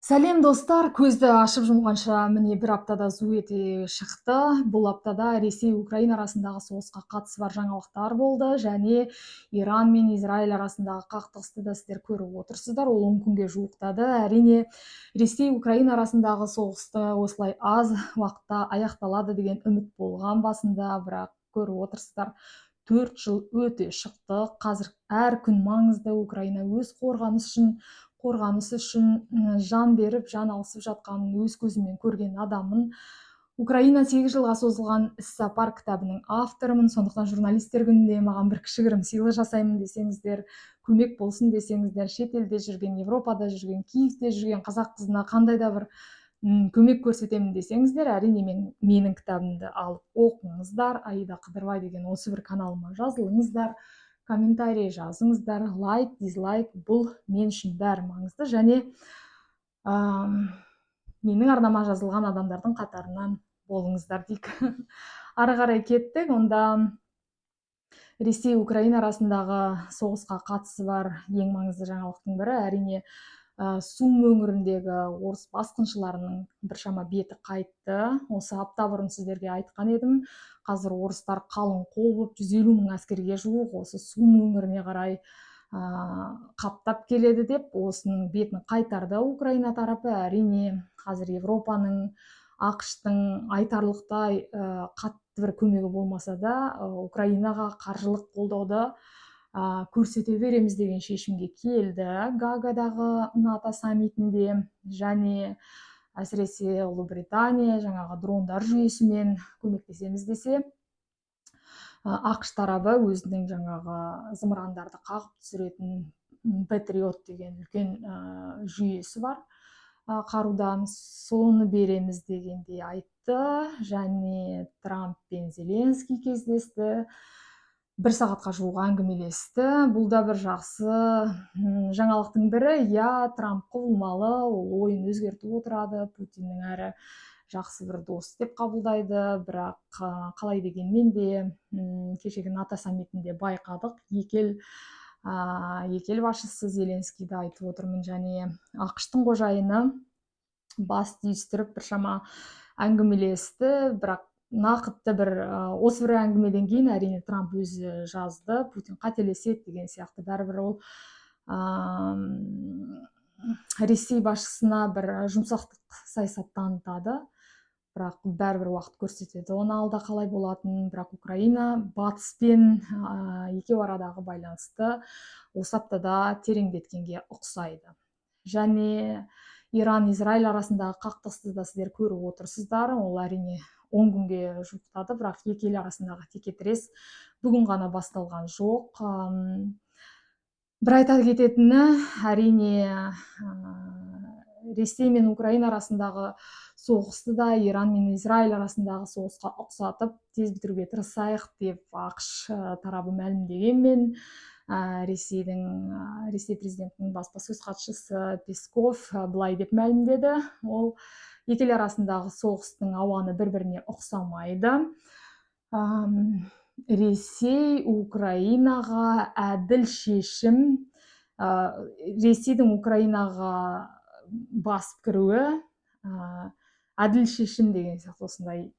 Сәлем достар, көзді ашып жұмғанша міне бір аптада зу ете шықты. Бұл аптада Ресей Украина арасындағы соғысқа қатысы бар жаңалықтар болды және Иран мен Израиль арасындағы қақтығысты да сіздер көріп отырсыздар. Ол 10 күнге жуықтады. Әрине Ресей Украина арасындағы соғысты осылай аз уақытта аяқталады деген үміт болған басында, бірақ көріп отырсыздар 4 жыл өте шықты. Қазір әр күн маңызды. Украина өз қорғанысы үшін жан беріп, жан алысып жатқанын өз көзімен көрген адамын. Украина 8 жылға созылған іссапар кітабының авторымын. Сондықтан журналистер күнінде маған бір кішігірім сыйлық жасаймын десеңіздер, көмек болсын десеңіздер, шетелде жүрген, Европада жүрген, Киевте жүрген қазақ қызына қандай да бір көмек көрсетемін десеңіздер, әрине менің кітабымды алып оқыңыздар. Аида Қыдырбай деген осы бір каналыма жазылыңыздар, комментарий жазыңыздар, лайк, дизлайк, бұл мен үшін бәрі маңызды, және менің арнама жазылған адамдардың қатарынан болыңыздар дейік. Ары қарай кеттік. Онда Ресей Украина арасындағы соғысқа қатысы бар ең маңызды жаңалықтың бірі әрине Сум өңіріндегі орыс басқыншыларының біршама беті қайтты. Осы апта бұрын сіздерге айтқан едім. Қазір орыстар қалың қол болып 150 мың әскерге жуық осы Сум өңіріне қарай қаптап келеді деп, осының бетін қайтарды Украина тарапы. Әрине қазір Европаның, ақш-тың айтарлықтай қатты бір көмегі болмаса да, Украинаға қаржылық қолдауды көрсете береміз деген шешімге келді Гагадағы НАТО саммитінде, және әсіресе Ұлыбритания жаңағы дрондар жүйесімен көмектесеміз десе, ақш тарабы өзінің жаңағы зымырандарды қағып түсіретін Patriot деген үлкен жүйесі бар қарудан, соны береміз дегенде айтты. Және Трамп пен Зеленский кездесті, 1 сағатқа жуық әңгімелесті. Бұл да бір жақсы жаңалықтың бірі. Трамп құбылмалы, ол ойын өзгертіп отырады, Путиннің әрі жақсы бір дос деп қабылдайды, бірақ қалай дегенмен де кешегі НАТО саммитінде байқадық, екі ел басшысы Зеленскийді айтып отырмын, және ақш-тың қожайыны бас түйістіріп біршама әңгімелесті, бірақ нақты бір осы бір әңгімеден кейін әрине Трамп өзі жазды, Путин қателеседі деген сияқты. Бәрібір ол Ресей басшысына бір жұмсақтық саясат танытады, бірақ бәрібір уақыт көрсетеді оны алда қалай болатын. Бірақ Украина батыспен екеуі арадағы байланысты осы аптада тереңдеткенге ұқсайды. Және Иран-Израиль арасындағы қақтығысты да сіздер көріп отырсыздар. Ол әрине 10 күнге жуықтады, бірақ екі ел арасындағы текетірес бүгін ғана басталған жоқ. Бір айта кететіні, әрине Ресей мен Украина арасындағы соғысты да Иран мен Израиль арасындағы соғысқа ұқсатып тез бітіруге тырысайық деп ақш тарабы мәлімдегенмен, Ресей президентінің баспасөз хатшысы Песков былай деп мәлімдеді. Ол екі ел арасындағы соғыстың ауаны бір-біріне ұқсамайды. Ресей Украинаға әділ шешім, Ресейдің Украинаға басып кіруі әділ шешім деген сияқты осындай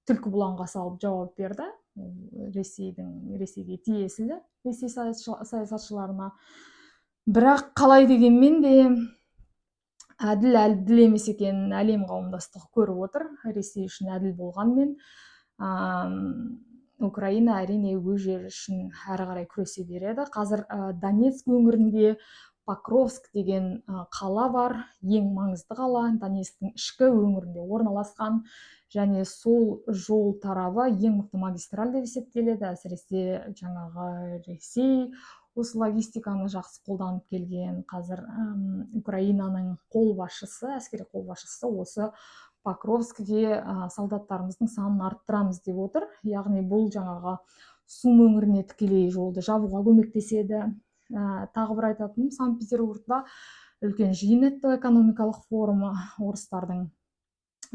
түлкі бұланға салып жауап берді. Ресейге тиесілі, Ресей саясатшыларына. Бірақ қалай дегенмен де әділ емес екенін әлем қауымдастығы көріп отыр. Ресей үшін әділ болғанмен, Украина әрине өз жері үшін әрі қарай күресе береді. Қазір Донецк өңірінде Покровск деген қала бар, ең маңызды қала, Донецктің ішкі өңірінде орналасқан, және сол жол тарабы ең мықты магистраль деп есептеледі. Әсіресе жаңағы Ресей осы логистиканы жақсы қолданып келген. Қазір Украинаның әскери қолбасшысы осы Покровскіге солдаттарымыздың санын арттырамыз деп отыр. Яғни бұл жаңағы Сум өңіріне тікелей жолды жабуға көмектеседі. Тағы бір айтатыным, Санкт-Петербургта үлкен жиын өтті, экономикалық форумы орыстардың.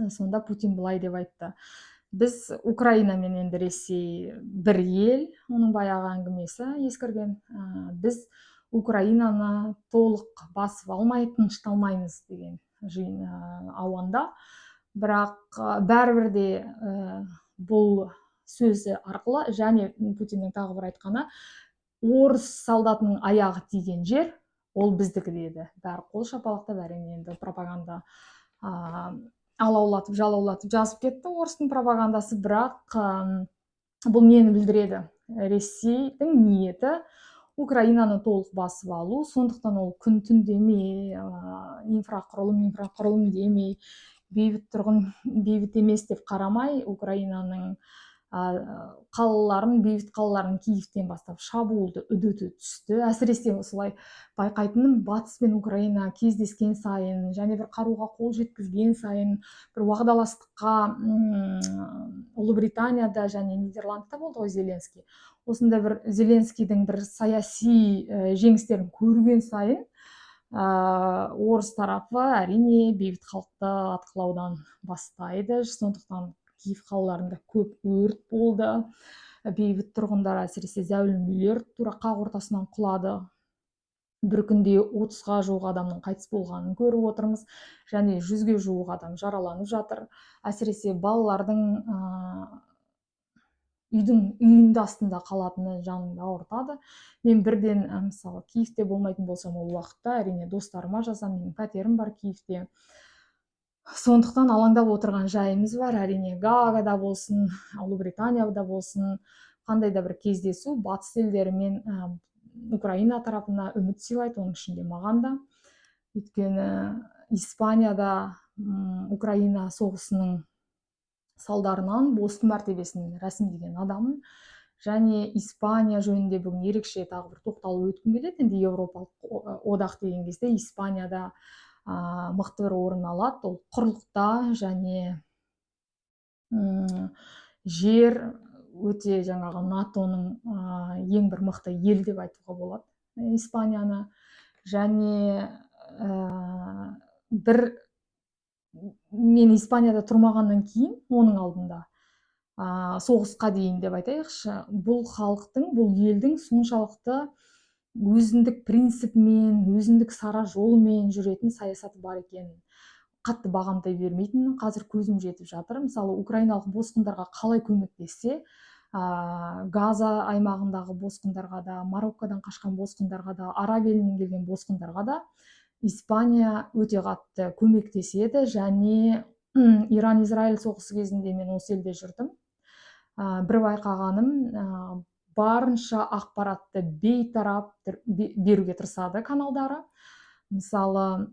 Сонда Путин былай деп айтты: біз Украина мен енді Ресей бір ел, оның баяғы әңгімесі ескірген. Біз Украинаны толық басып алмай тынышталмаймыз деген жиын ауанда. Бірақ бәрібір де бұл сөзі арқылы және Путиннің тағы бір айтқаны, орыс солдатының аяғы тиген жер ол біздікі деді. Бәрі қол шапалақтап, әрине енді пропаганда алаулатып жалаулатып жазып кетті орыстың пропагандасы. Бірақ бұл нені білдіреді? Ресейдің ниеті Украинаны толық басып алу, сондықтан ол күн түн демей, инфрақұрылым демей, бейбіт емес деп қарамай, Украинаның қалаларын, бейбіт қалаларын Киевтен бастап шабуылды үдете түсті. Әсіресе осылай байқайтыным, батыс пен Украина кездескен сайын және бір қаруға қол жеткізген сайын, бір уағдаластыққа Ұлыбританияда және Нидерландта болды ғой Зеленский. Осында бір Зеленскийдің бір саяси жеңістерін көрген сайын, орыс тарапы әрине бейбіт халықты атқылаудан бастайды. Сондықтан Киев қалаларында көп өрт болды. Бейбіт тұрғындар, әсіресе зәулім үйлер тура қақ ортасынан құлады. Бір күнде 30-ға жуық адамның қайтыс болғанын көріп отырмыз, және 100-ге жуық адам жараланып жатыр. Әсіресе балалардың үйдің астында қалатыны жанымды ауыртады. Мен бірден мысалы Киевте болмайтын болсам ол уақытта әрине достарыма жазам, менің пәтерім бар Киевте. Сондықтан алаңдап отырған жайымыз бар. Әрине Гаагада болсын, Ұлыбританияда болсын, қандай да бір кездесу батыс елдерімен Украина тарапына үміт сыйлайды, оның ішінде маған да. Өйткені Испанияда Украина соғысының салдарынан бостың мәртебесін рәсімдеген адамын, және Испания жөнінде бүгін ерекше тағы бір тоқталып өткім келеді. Енді Еуропалық одақ деген кезде Испанияда мықты бір орын алады. Ол құрлықта және жер өте жаңағы НАТОның ең бір мықты ел деп айтуға болады Испанияны. Және мен Испанияда тұрмағаннан кейін, оның алдында соғысқа дейін деп айтайықшы, бұл халықтың, бұл елдің соншалықты өзіндік принципімен, өзіндік сара жолымен жүретін саясаты бар екенін қатты бағамдай бермейтінін қазір көзім жетіп жатыр. Мысалы, украиналық босқындарға қалай көмектессе, Газа аймағындағы босқындарға да, Мароккодан қашқан босқындарға да, Араб елінен келген босқындарға да Испания өте қатты көмектеседі. Және Иран-Израиль соғысы кезінде мен осы елде жүрдім. Бір байқағаным, барынша ақпаратты бейтарап беруге тырысады каналдары. Мысалы,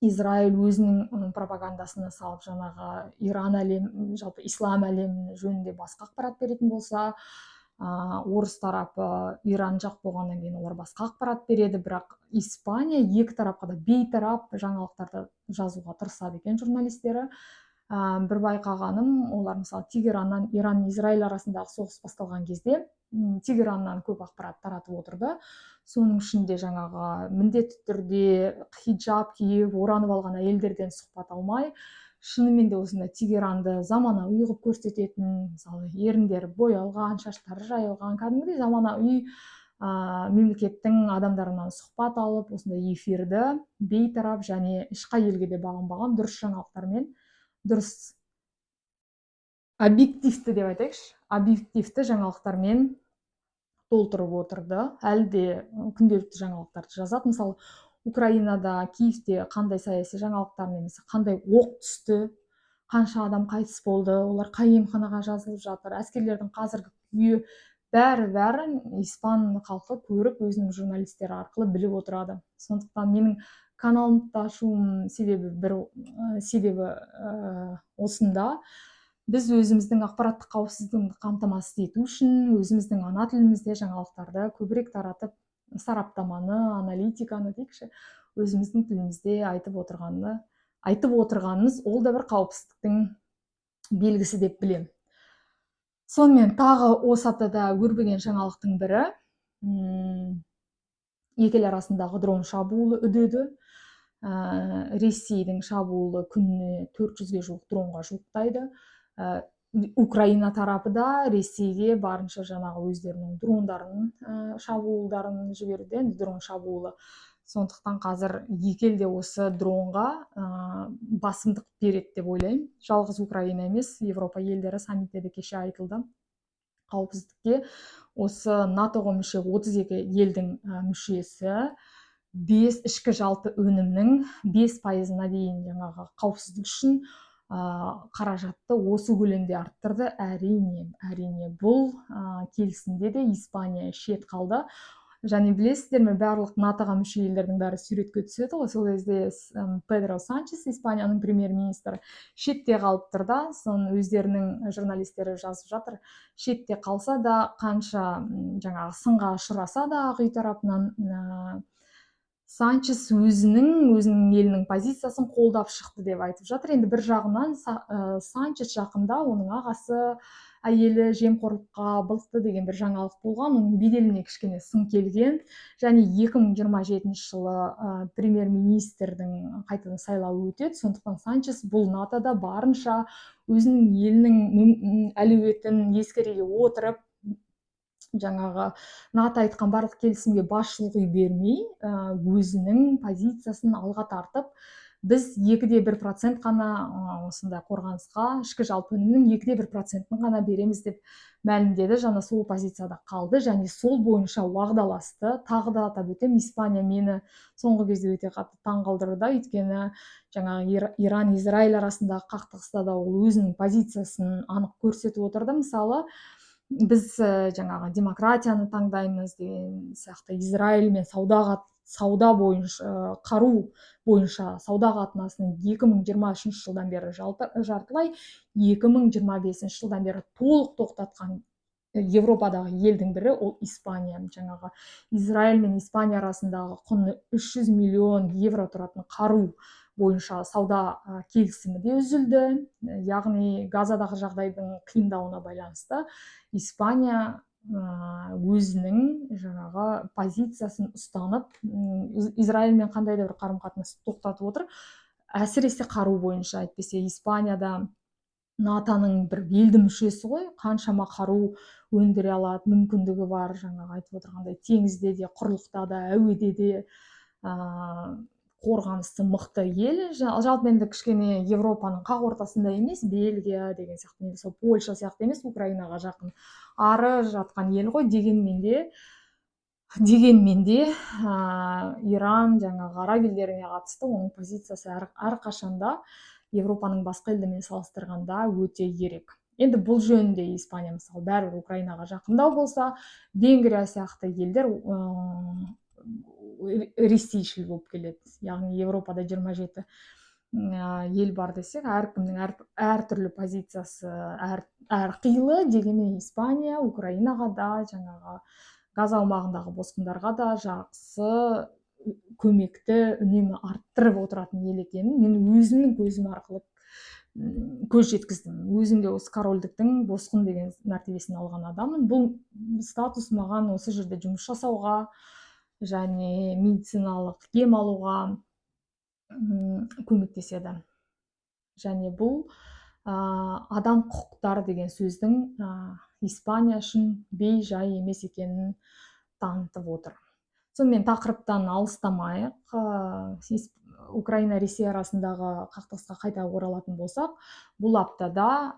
Израиль өзінің пропагандасына салып жаңағы Иран әлем, жалпы ислам әлемі жөнінде басқа ақпарат беретін болса, орыс тарапы Иран жақ болғаннан кейін олар басқа ақпарат береді. Бірақ Испания екі тарапқа да бейтарап жаңалықтарды жазуға тырысады екен журналистері. Бір байқағаным, олар мысалы Тегераннан, Иран-Израиль арасындағы соғыс басталған кезде Тегераннан көп ақпарат таратып отырды. Соның ішінде жаңағы міндетті түрде хиджаб киіп, оранып алған әйелдерден сұхбат алмай, шынымен де осында Тегеранды заманауи қылып көрсететін, мысалы еріндері боялған, шаштары жайылған, кәдімгідей заманауи мемлекеттің адамдарынан сұхбат алып, осындай эфирді бейтарап және ешқай елге де бағынбаған дұрыс жаңалықтармен, дұрыс объективті деп айтайықшы, объективті жаңалықтармен толтырып отырды. Әлі де күнделікті жаңалықтарды жазады. Мысалы, Украинада, Киевте қандай саяси жаңалықтар немесе қандай оқ түсті, қанша адам қайтыс болды, олар қай емханаға жазылып жатыр, әскерлердің қазіргі күйі, бәрін испан халқы көріп, өзінің журналистері арқылы біліп отырады. Сондықтан менің каналымды ашуым себебі осында. Біз өзіміздің ақпараттық қауіпсіздігімізді қамтамасыз ету үшін өзіміздің ана тілімізде жаңалықтарды көбірек таратып, сараптаманы, аналитиканы дейікші, өзіміздің тілімізде айтып отырғанымыз ол да бір қауіпсіздіктің белгісі деп білем. Сонымен тағы осы аптада өрбіген жаңалықтың бірі, екі ел арасындағы дрон шабуылы үдеді. Ресейдің шабуылы күніне 400-ге жуық дронға жуықтайды. Украина тарапы да Ресейге барынша жаңағы өздерінің дрондарын, шабуылдарын жіберуде, енді дрон шабуылы. Сондықтан қазір екі ел де осы дронға басымдық береді деп ойлаймын. Жалғыз Украина емес, Европа елдері саммитте де кеше айтылды. Қауіпсіздікке осы НАТО-ға мүше 32 елдің мүшесі 5 ішкі жалпы өнімнің 5%-на дейін жаңағы қауіпсіздік үшін қаражатты осы көлемде арттырды. Әрине бұл келісімде де Испания шет қалды. Және білесіздер ме, барлық НАТО-ға мүше елдердің бәрі суретке түседі ғой. Сол кезде Педро Санчес, Испанияның премьер-министрі, шетте қалып тұр да, соны өздерінің журналистері жазып жатыр. Шетте қалса да, қанша жаңағы сынға ұшыраса да Ақ үй тарапынан Санчес өзінің елінің позициясын қолдап шықты деп айтып жатыр. Енді бір жағынан Санчес жақында оның ағасы әйелі жемқорлыққа былықты деген бір жаңалық болған, оның беделіне кішкене сын келген. Және 2027 жылы премьер-министрдің қайтадан сайлауы өтеді. Сондықтан Санчес бұл НАТО-да барынша өзінің елінің әлеуетін ескере отырып, жаңағы НАТО айтқан барлық келісімге басшылық бермей, өзінің позициясын алға тартып, біз 2,1% қана осындай қорғанысқа, ішкі жалпы өнімнің 2,1%-ін ғана береміз деп мәлімдеді. Жаңа сол позицияда қалды және сол бойынша уағдаласты. Тағы да атап өтем, Испания мені соңғы кезде өте қатты таңғалдыруда, өйткені жаңағы Иран-Израиль арасындағы қақтығыста да ол өзінің позициясын анық көрсетіп отырды. Мысалы, біз жаңағы демократияны таңдаймыз деген сияқты Израильмен сауда бойынша, қару бойынша сауда қатынасын 2023 жылдан бері жартылай, 2025 жылдан бері толық тоқтатқан Европадағы елдің бірі ол Испания. Жаңағы Израиль мен Испания арасындағы құны 300 миллион евро тұратын қару бойынша сауда келісімі де үзілді. Яғни Газадағы жағдайдың қиындауына байланысты Испания өзінің жаңағы позициясын ұстанып, Израильмен қандай да бір қарым-қатынасты тоқтатып отыр. Әсіресе қару бойынша, әйтпесе Испанияда НАТО-ның бір белді мүшесі ғой, қаншама қару өндіре алады, мүмкіндігі бар. Жаңағы айтып отырғандай, теңізде де, құрлықта да, әуеде де қорғанысы мықты ел. Жалпы енді кішкене Европаның қақ ортасында емес, Бельгия деген сияқты, немесе Польша сияқты емес, Украинаға жақын ары жатқан ел ғой. Дегенмен де Иран жаңағы араб елдеріне қатысты оның позициясы әрқашанда Европаның басқа елдермен салыстырғанда өте ерек. Енді бұл жөнінде Испания мысалы бәрібір Украинаға жақындау болса, Венгрия сияқты елдер ресейшіл болып келеді. Яғни Европада 27 ел бар десек, әркімнің әртүрлі позициясы әрқилы. Дегенмен Испания Украинаға да, жаңағы Газа аумағындағы босқындарға да жақсы көмекті үнемі арттырып отыратын ел екенін мен өзімнің көзім арқылы көз жеткіздім. Өзім де осы корольдіктің босқын деген мәртебесін алған адаммын. Бұл статус маған осы жерде жұмыс жасауға және медициналық ем алуға көмектеседі. Және бұл адам құқықтары деген сөздің Испания үшін бей-жай емес екенін танытып отыр. Сонымен тақырыптан алыстамайық, Украина-Ресей арасындағы қақтығысқа қайта оралатын болсақ, бұл аптада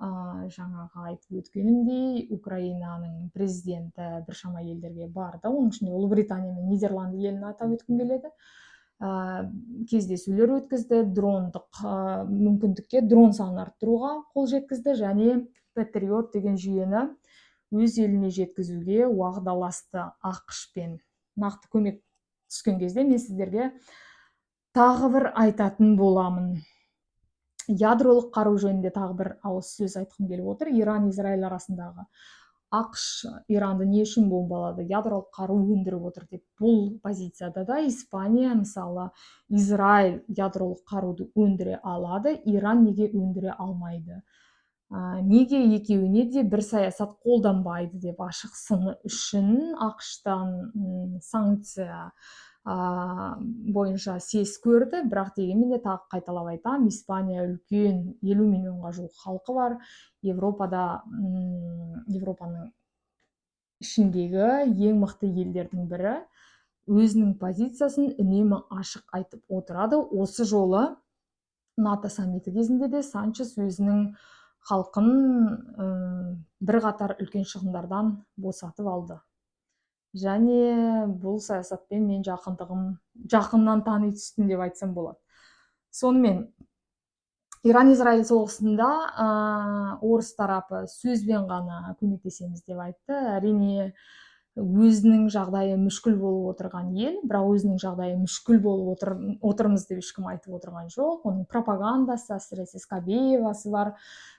жаңағы айтып өткенімдей Украинаның президенті біршама елдерге барды. Оның ішінде Ұлыбритания мен Нидерланды елін атап өткім келеді. Кездесулер өткізді, дрондық мүмкіндікке дрон санын арттыруға қол жеткізді және Patriot деген жүйені өз еліне жеткізуге уағдаласты ақш-пен. Нақты көмек түскен кезде мен сіздерге тағы бір айтатын боламын. Ядролық қару жөнінде тағы бір ауыз сөз айтқым келіп отыр. Иран-Израиль арасындағы ақш Иранды не үшін бомбалады, ядролық қару өндіріп отыр деп. Бұл позицияда да Испания мысалы Израиль ядролық қаруды өндіре алады, Иран неге өндіре алмайды? Неге екеуіне де бір саясат қолданбайды деп ашық сыны үшін ақштан санкция боюнча сес көрдү. Бирок дегенмен де так кайталап айтам, Испания үлкөн 50 миллионго жук халкы бар. Европанын ишиндеги эң мыкты элдердин бири. Өзүнүн позициясын үнемі ашык айтып отурады. Осы жолу НАТО саммити кезинде де Санчес өзүнүн халкын бир катар үлкөн чыгымдардан босатып алды. Және бул саясатпен мен жакындан тааный түстүм деп айтсам болот. Сонымен Иран-Израиль согушунда орус тарапы сөзбен гана көмөктесемиз деп айтты. Әрине өзүнүн жагдайы мүшкүл болуп отурган эл, бирок өзүнүн жагдайы мүшкүл болуп отурмуз деп эч ким айтып отурган жок. Онун пропагандасы, асыресе Скабеевасы бар.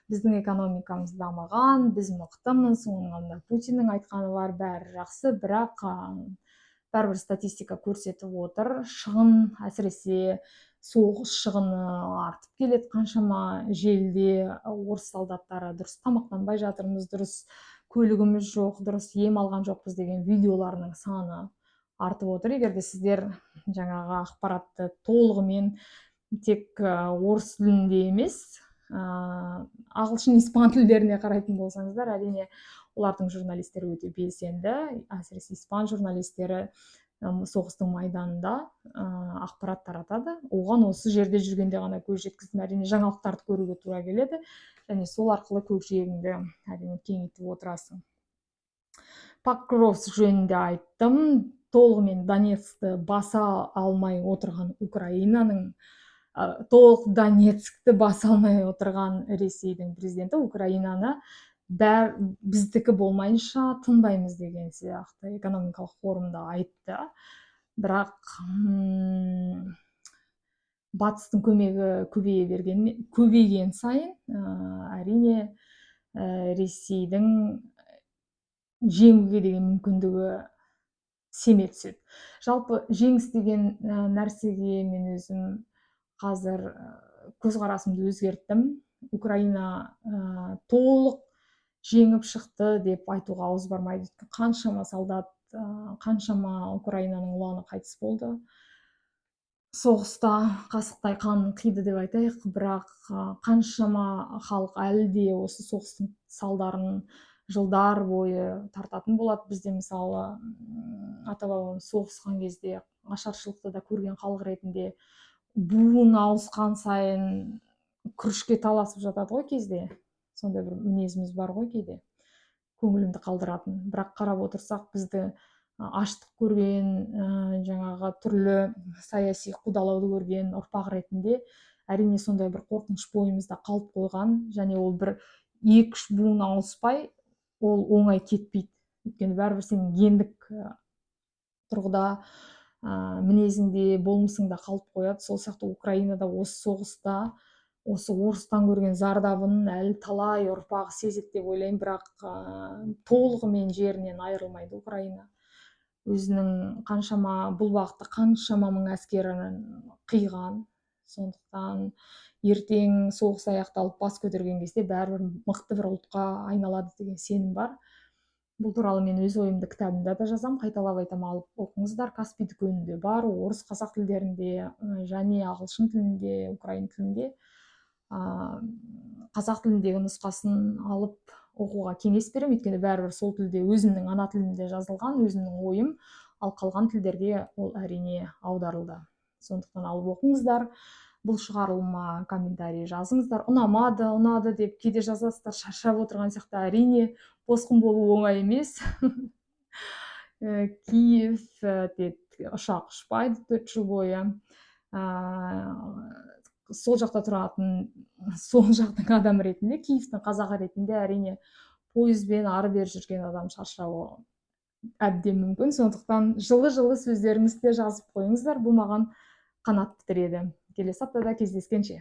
Биздин экономикабыз дамыган, биз мыктымыз, онун алдында Путиндин айтканы бар, баары жакшы, бирок баары бир статистика көрсөтүп отур. Шыгын, асыресе согуш шыгыны артып келет. Канчама жерде орус солдаттары дурус тамактанбай жатырмыз, дурус көлүгүмүз жок, дурус эм алган жокпуз деген видеолордун саны артып отур. Эгерде сиздер жаңагы акпаратты толугу менен тек орус тилинде эмес, агылшын, испан тилдерине карайтын болсоңуздар, әрине улардын журналисттери өтө белсенди, асыресе испан журналисттери согуштун майданында акпарат таратады. Оған осы жерде жүргенде гана көз жеткиздим. Әрине жаңалыктарды көрүүгө туура келет, және сол аркылуу көкжиегиңди әрине кеңейтип отурасың. Покровск жөнүндө айттым. Толугу менен Донецкти баса алмай отурган Украинанын, толук Донецкти баса алмай отурган Ресейдин президенти Украинаны биздики болмайынча тынбайбыз деген сыяктуу экономикалык форумда айтты. Бирок батыстын көмөгү көбөйген сайын әрине Ресейдин жеңүүгө деген мүмкүндүгү семе түшөт. Жалпы жеңиш деген нерсеге мен өзүм азыр көз карашымды өзгерттим. Украина толук жеңип шыкты деп айтууга ауыз бармайт. Канчама солдат, канчама Украинанын уланы кайтыс болду. Согушта касыктай кан кыйды деп айтайык, бирок канчама халк али де осы согуштун салдарын жылдар бою тартатын болот. Бизде мисалы ата бабамыз согушкан кезде ашарчылыкты да көрген халк ретинде буун ауышкан сайын күрүшкө талашып жатат го кезде. Сондай бир мүнөзүбүз бар го кейде. Көңүлүмдү калтыратын. Бирок карап отурсак, бизди ачлык көргөн, жаңагы түрлүү саясий кудалооду көргөн урпак ретинде әрине сондай бир коркунуч боюбузда калып койгон, және ол бир 2-3 буун ауыспай ол оңой кетпейт. Өйткөнү баары бир сенин гендик тургуда мүнөзүңдө, болмушуңда калып коет. Сол сыяктуу Украинада осы согушта осы орустан көргөн зардабын әлі талай урпагы сезет деп ойлойм, бирок толугу менен жеринен айрылмайды Украина. Өзүнүн канчама бул багытта канчама миң аскерин кыйган. Сондуктан эртең согуш аякталып бас көтөргөн кезде баары бир мыкты бир улутка айналады деген сеним бар. Бул тууралуу мен өз оюмду китабымда да жазам, кайталап айтам, алып окуңуздар. Каспий дүкөнүндө бар, орус, казак тилдеринде, және агылшын тилинде, украин тилинде. Казак тилиндеги нускасын алып окууга кеңеш берем, өйткөнү баары бир сол тилде, өзүмдүн ана тилимде жазылган, өзүмдүн оюм, ал калган тилдерге ол әрине аударылды. Сондуктан алып окуңуздар. Бул чыгарылма комментарий жазыңыздар. Унады деп кейде жазасыздар, шаршап отурган сыяктуу. Әрине боскун болуу оңой эмес. Киев учак учпайт 4 жыл бою. Сол жакта туратын, сол жактын адамы ретинде, Киевдин казагы ретинде әрине поездбен ары бери жүрген адам шаршабы әбден мүмкүн. Сондуктан жылы сөздөрүңүздү жазып коюңуздар. Бул мага канат бітіреді. Келесі аптада кездескенше.